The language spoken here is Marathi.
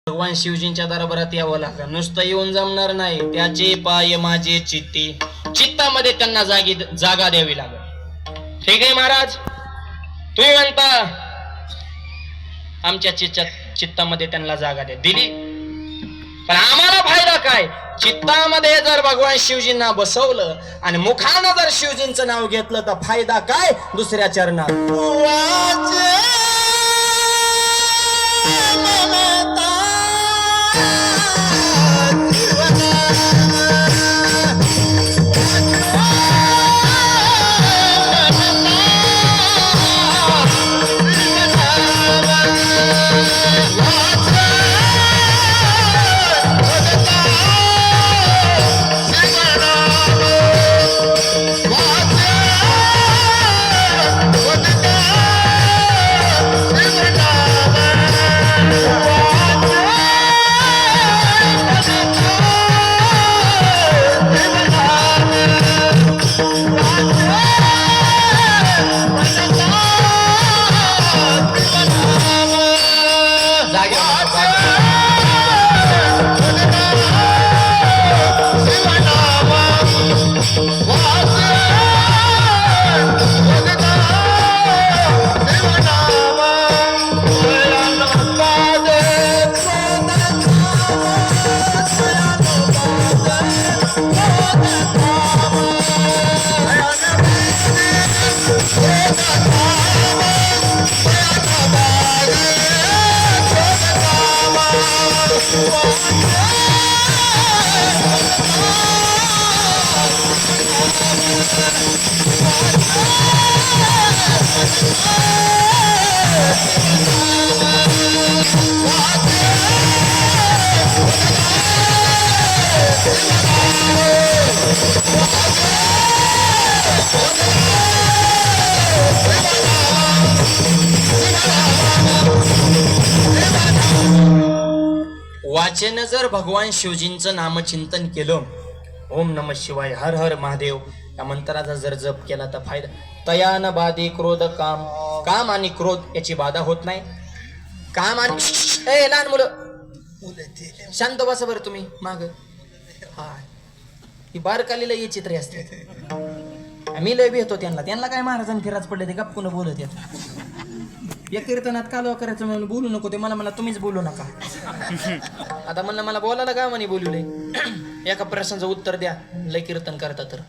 भगवान शिवजींच्या दरबारात यावं लागलं. नुसतं येऊन जमणार नाही. त्याचे पाय माझे चित्ती, चित्तामध्ये त्यांना जागा द्यावी लागल. ठीक आहे महाराज, तुम्ही म्हणता आमच्या चित्तामध्ये त्यांना जागा द्या. दिली, पण आम्हाला फायदा काय? चित्तामध्ये जर भगवान शिवजींना बसवलं आणि मुखानं जर शिवजींचं नाव घेतलं तर फायदा काय? दुसऱ्या चरणात वाचेनं जर भगवान शिवजींचं नामचिंतन केलं, ओम नमः शिवाय, हर हर महादेव या मंत्राचा जर जप केला तर फायदा. तयान बाधी क्रोध काम, काम आणि क्रोध याची बाधा होत नाही. काम आणि लहान मुलं शांत बसा बरं तुम्ही माग. हा, ही बारकालीला ये चित्रे असते. मी लय भेटतो त्यांना काय महाराजांनी फिराच पडले ते गप्पून बोलत येत. या कीर्तनात कालवा करायचं म्हणून बोलू नको ते मला तुम्हीच बोलू नका. आता म्हणलं मला बोलायला का म्हणे बोलू लय. एका प्रश्नाचं उत्तर द्या, लय कीर्तन करता तर